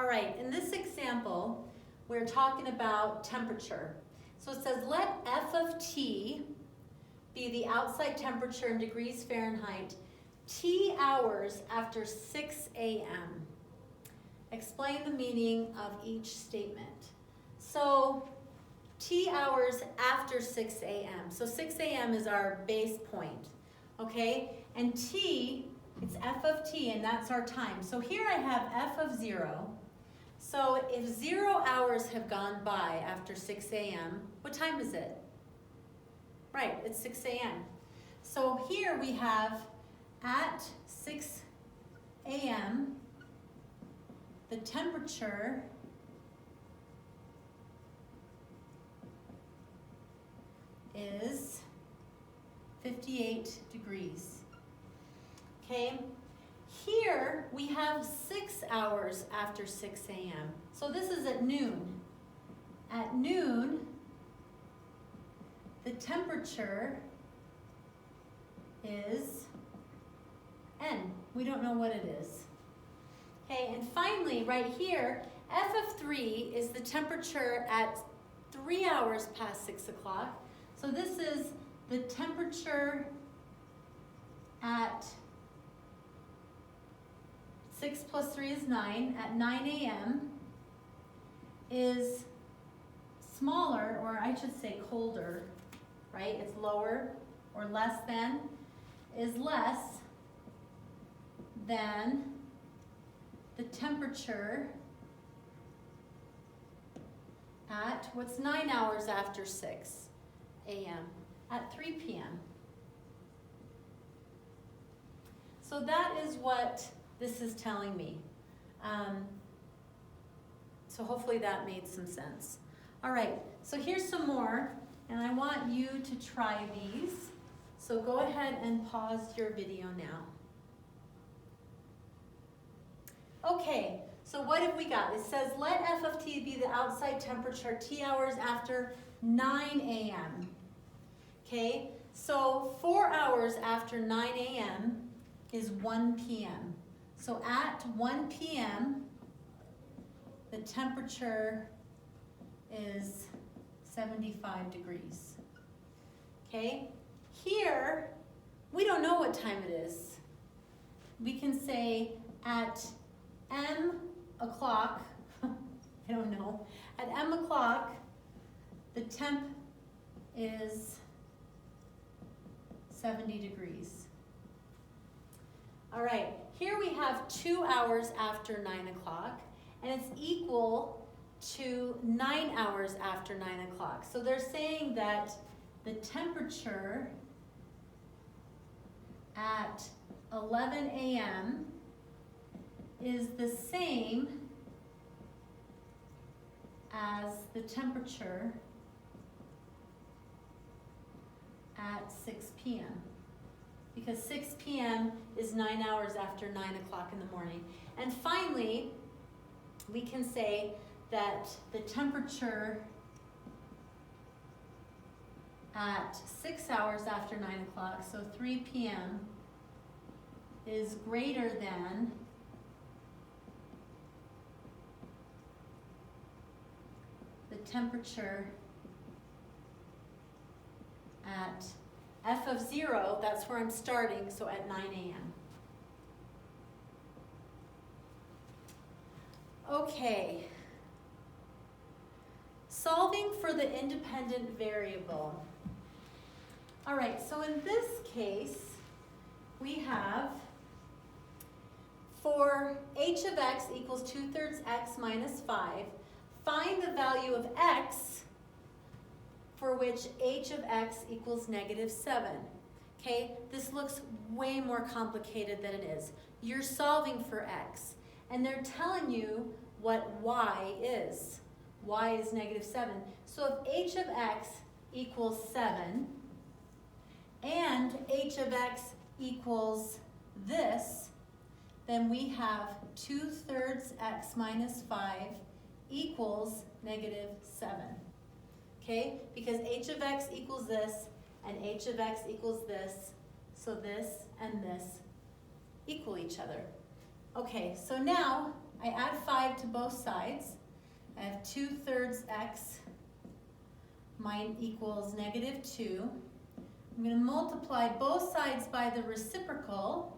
All right, in this example, we're talking about temperature. So it says let F of T be the outside temperature in degrees Fahrenheit T hours after 6 a.m. Explain the meaning of each statement. So T hours after 6 a.m. So 6 a.m. is our base point, okay? And T, it's F of T, and that's our time. So here I have F of 0. So if 0 hours have gone by after 6 a.m., what time is it? Right, it's 6 a.m. So here we have at 6 a.m., the temperature is 58 degrees. Okay, here we have 6 hours after 6 a.m. So this is at noon. At noon, the temperature is N. We don't know what it is. Okay, and finally, right here, F of 3 is the temperature at 3 hours past 6 o'clock. So this is the temperature at 6 plus 3 is 9. At 9 a.m. is smaller, or I should say colder, right? It's lower or less than, is less than the temperature at, what's 9 hours after 6 a.m., at 3 p.m. So that is what this is telling me. So hopefully that made some sense. All right, so here's some more, and I want you to try these. So go ahead and pause your video now. Okay, so what have we got? It says let F of T be the outside temperature T hours after 9 a.m. Okay, so 4 hours after 9 a.m. is 1 p.m. So at 1 p.m., the temperature is 75 degrees. Okay, here, we don't know what time it is. We can say at M o'clock, I don't know, at M o'clock, the temp is 70 degrees. All right, here we have 2 hours after 9 o'clock, and it's equal to 9 hours after 9 o'clock. So they're saying that the temperature at 11 a.m. is the same as the temperature at 6 p.m. because 6 p.m. is 9 hours after 9 o'clock in the morning. And finally, we can say that the temperature at 6 hours after 9 o'clock, so 3 p.m., is greater than the temperature at F of 0, that's where I'm starting, so at 9 a.m. Okay. Solving for the independent variable. All right, so in this case, we have for h of x equals 2/3 x minus 5, find the value of x for which h of x equals -7. Okay, this looks way more complicated than it is. You're solving for x, and they're telling you what y is. Y is -7. So if h of x equals 7, and h of x equals this, then we have 2/3 x minus 5 equals -7. Okay, because h of x equals this, and h of x equals this, so this and this equal each other. Okay, so now I add 5 5 to both sides. I have 2/3 x mine equals -2. I'm going to multiply both sides by the reciprocal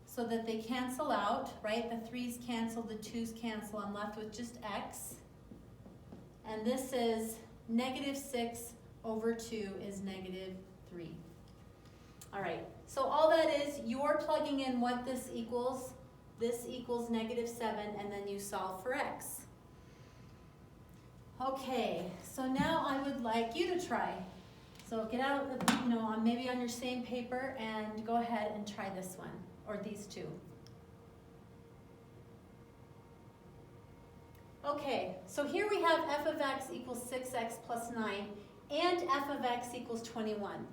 so that they cancel out, right? The 3's cancel, the 2's cancel. I'm left with just x. And this is -6 over 2 is -3. All right, so all that is, you're plugging in what this equals. This equals -7, and then you solve for x. Okay, so now I would like you to try. So get out, maybe on your same paper and go ahead and try this one, or these two. Okay, so here we have f of x equals 6x plus 9 and f of x equals 21.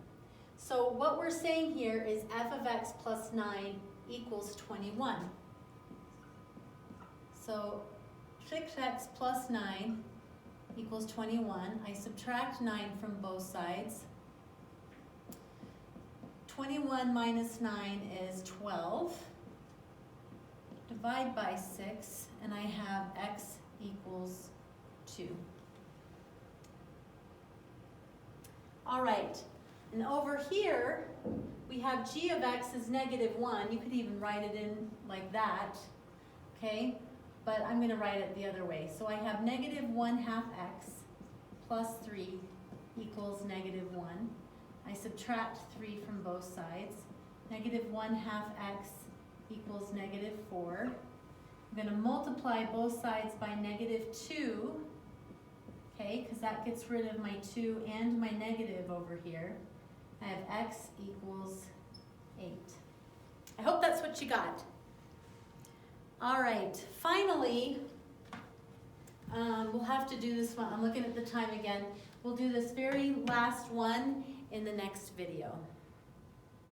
So what we're saying here is f of x plus 9 equals 21. So 6x plus 9 equals 21. I subtract 9 from both sides. 21 minus 9 is 12. Divide by 6, and I have x equals 2. All right, and over here, we have g of x is -1. You could even write it in like that, okay? But I'm going to write it the other way. So I have -1/2 x plus 3 equals -1. I subtract 3 from both sides. -1/2 x equals -4. I'm going to multiply both sides by -2, okay, because that gets rid of my 2 and my negative over here. I have x equals 8. I hope that's what you got. All right, finally, we'll have to do this one. I'm looking at the time again. We'll do this very last one in the next video.